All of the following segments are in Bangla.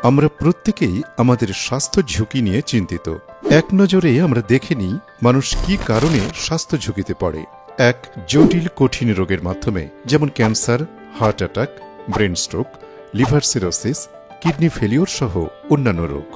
আমরা প্রত্যেকেই আমাদের স্বাস্থ্য ঝুঁকি নিয়ে চিন্তিত। এক নজরে আমরা দেখে নিই মানুষ কি কারণে স্বাস্থ্য ঝুঁকিতে পড়ে। এক, জটিল কঠিন রোগের মাধ্যমে, যেমন cancer, heart attack, brain stroke, liver cirrhosis, kidney failure সহ অন্যান্য রোগ।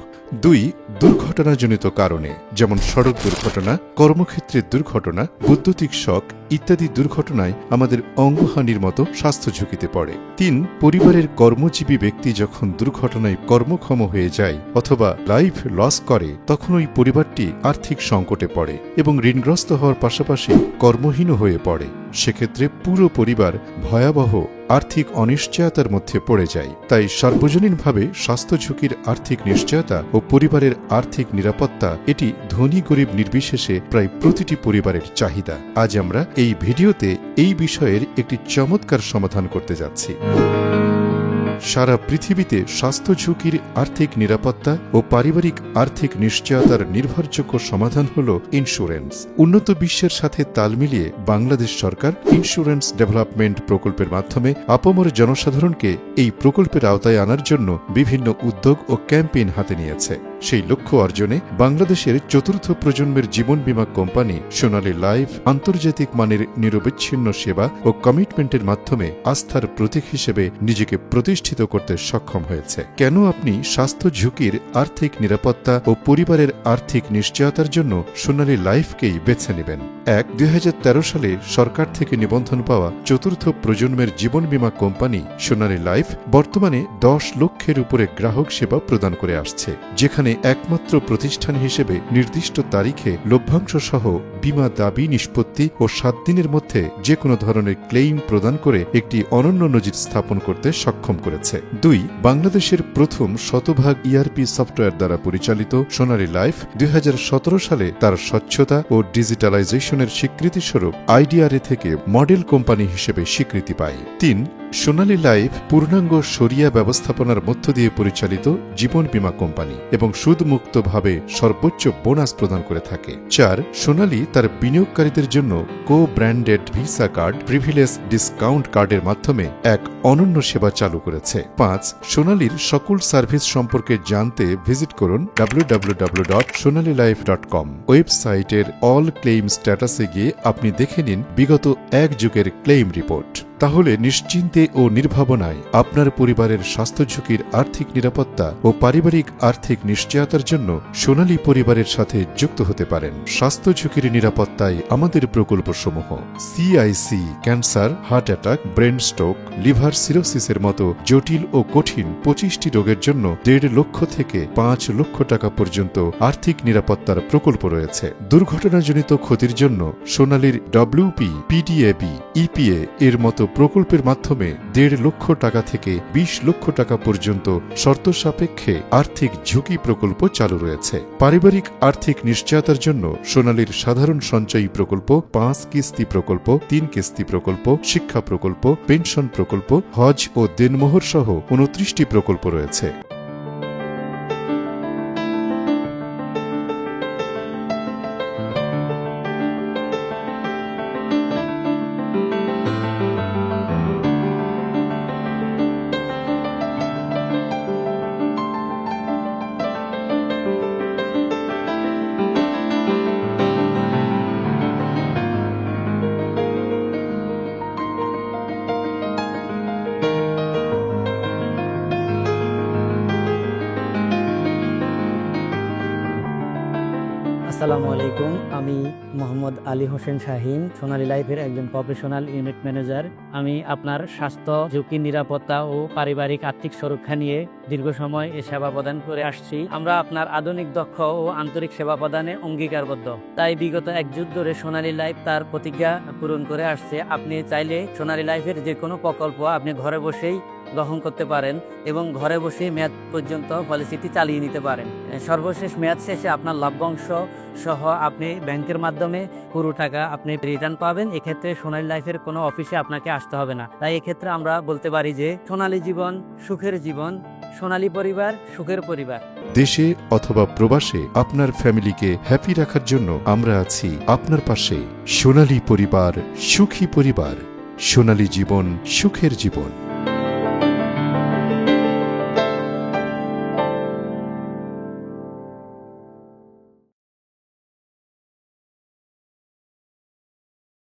দুই, দুর্ঘটনাজনিত কারণে, যেমন সড়ক দুর্ঘটনা, কর্মক্ষেত্রের দুর্ঘটনা, বৈদ্যুতিক শক ইত্যাদি দুর্ঘটনায় আমাদের অঙ্গহানির মতো স্বাস্থ্য ঝুঁকিতে পড়ে। তিন, পরিবারের কর্মজীবী ব্যক্তি যখন দুর্ঘটনায় কর্মক্ষম হয়ে যায় অথবা লাইফ লস করে, তখন ওই পরিবারটি আর্থিক সংকটে পড়ে এবং ঋণগ্রস্ত হওয়ার পাশাপাশি কর্মহীন হয়ে পড়ে। সেক্ষেত্রে পুরো পরিবার ভয়াবহ আর্থিক অনিশ্চয়তার মধ্যে পড়ে যায়। তাই সার্বজনীনভাবে স্বাস্থ্য ঝুঁকির আর্থিক নিশ্চয়তা ও পরিবারের আর্থিক নিরাপত্তা এটি ধনী গরিব নির্বিশেষে প্রায় প্রতিটি পরিবারের চাহিদা। আজ আমরা এই ভিডিওতে এই বিষয়ের একটি চমৎকার সমাধান করতে যাচ্ছি। সারা পৃথিবীতে স্বাস্থ্য ঝুঁকির আর্থিক নিরাপত্তা ও পারিবারিক আর্থিক নিশ্চয়তার নির্ভরযোগ্য সমাধান হল ইন্স্যুরেন্স। উন্নত বিশ্বের সাথে তাল মিলিয়ে বাংলাদেশ সরকার ইন্স্যুরেন্স ডেভেলপমেন্ট প্রকল্পের মাধ্যমে আপামর জনসাধারণকে এই প্রকল্পের আওতায় আনার জন্য বিভিন্ন উদ্যোগ ও ক্যাম্পেইন হাতে নিয়েছে। সেই লক্ষ্য অর্জনে বাংলাদেশের চতুর্থ প্রজন্মের জীবন বীমা কোম্পানি সোনালী লাইফ আন্তর্জাতিক মানের নিরবচ্ছিন্ন সেবা ও কমিটমেন্টের মাধ্যমে আস্থার প্রতীক হিসেবে নিজেকে প্রতিষ্ঠিত করতে সক্ষম হয়েছে। কেন আপনি স্বাস্থ্য ঝুঁকির আর্থিক নিরাপত্তা ও পরিবারের আর্থিক নিশ্চয়তার জন্য সোনালী লাইফকেই বেছে নেবেন? এক, 2013 সালে সরকার থেকে নিবন্ধন পাওয়া চতুর্থ প্রজন্মের জীবন বীমা কোম্পানি সোনালী লাইফ বর্তমানে 10 লক্ষের উপরে গ্রাহক সেবা প্রদান করে আসছে, যেখানে একমাত্র প্রতিষ্ঠান হিসেবে নির্দিষ্ট তারিখে লভ্যাংশ সহ বীমা দাবি নিষ্পত্তি ও 7 দিনের মধ্যে যে কোনো ধরনের ক্লেইম প্রদান করে একটি অনন্য নজির স্থাপন করতে সক্ষম করেছে। দুই, বাংলাদেশের প্রথম শতভাগ ইআরপি সফটওয়্যার দ্বারা পরিচালিত সোনালী লাইফ 2017 সালে তার স্বচ্ছতা ও ডিজিটালাইজেশনের স্বীকৃতিস্বরূপ আইডিআরএ থেকে মডেল কোম্পানি হিসেবে স্বীকৃতি পায়। তিন, সোনালী লাইফ পূর্ণাঙ্গ শরিয়া ব্যবস্থাপনার মধ্য দিয়ে পরিচালিত জীবন বীমা কোম্পানি এবং সুদমুক্তভাবে সর্বোচ্চ বোনাস প্রদান করে থাকে। চার, সোনালী তার বিনিয়োগকারীদের জন্য কো branded visa card, privilege discount কার্ডের মাধ্যমে এক অনন্য সেবা চালু করেছে। পাঁচ, সোনালীর সকল সার্ভিস সম্পর্কে জানতে ভিজিট করুন www.sonalilife.com। ওয়েবসাইটের অল ক্লেইম স্ট্যাটাসে গিয়ে আপনি দেখে নিন বিগত 1 যুগের ক্লেইম রিপোর্ট। তাহলে নিশ্চিন্তে ও নির্ভাবনায় আপনার পরিবারের স্বাস্থ্য ঝুঁকির আর্থিক নিরাপত্তা ও পারিবারিক আর্থিক নিশ্চয়তার জন্য সোনালী পরিবারের সাথে যুক্ত হতে পারেন। স্বাস্থ্য ঝুঁকির নিরাপত্তায় আমাদের প্রকল্পসমূহ: CIC, cancer, heart attack, brain stroke, liver সিরোসিসের মতো জটিল ও কঠিন 25টি রোগের জন্য 1.5 লক্ষ থেকে 5 লক্ষ টাকা পর্যন্ত আর্থিক নিরাপত্তার প্রকল্প রয়েছে। দুর্ঘটনাজনিত ক্ষতির জন্য সোনালীর ডব্লিউপি, পিডিএবি, ইপিএ এর মতো প্রকল্পের মাধ্যমে 1.5 লক্ষ টাকা থেকে 20 লক্ষ টাকা পর্যন্ত শর্ত সাপেক্ষে আর্থিক ঝুঁকি প্রকল্প চালু রয়েছে। পারিবারিক আর্থিক নিশ্চয়তার জন্য সোনালীর সাধারণ সঞ্চয়ী প্রকল্প, 5 কিস্তি প্রকল্প, 3 কিস্তি প্রকল্প, শিক্ষা প্রকল্প, পেনশন প্রকল্প, হজ ও দেনমোহর সহ 29টি প্রকল্প রয়েছে। আসসালামু আলাইকুম, আমি মোহাম্মদ আলী হোসেন শাহিন, সোনালী লাইফের একজন প্রফেশনাল ইউনিট ম্যানেজার। আমি আপনার স্বাস্থ্য ঝুঁকি নিরাপত্তা ও পারিবারিক আর্থিক সুরক্ষা নিয়ে দীর্ঘ সময় এ সেবা প্রদান করে আসছি। আমরা আপনার আধুনিক, দক্ষ ও আন্তরিক সেবা প্রদানে অঙ্গীকারবদ্ধ। তাই বিগত 1 যুগ ধরে সোনালী লাইফ তার প্রতিজ্ঞা পূরণ করে আসছে। আপনি চাইলে সোনালী লাইফের যে কোনো প্রকল্প আপনি ঘরে বসেই গ্রহণ করতে পারেন এবং ঘরে বসে মেয়াদ পর্যন্ত পলিসিটি চালিয়ে নিতে পারেন। সর্বশেষ মেয়াদ শেষে আপনার লভ্যাংশ সহ আপনি ব্যাংকের মাধ্যমে পুরো টাকা আপনি রিটার্ন পাবেন। এক্ষেত্রে সোনালী লাইফের কোনো অফিসে আপনাকে আসতে হবে না। তাই এক্ষেত্রে আমরা বলতে পারি যে সোনালী জীবন সুখের জীবন, সোনালী পরিবার সুখের পরিবার। দেশে অথবা প্রবাসে আপনার ফ্যামিলিকে হ্যাপি রাখার জন্য আমরা আছি আপনার পাশে। সোনালী পরিবার সুখী পরিবার, সোনালী জীবন সুখের জীবন।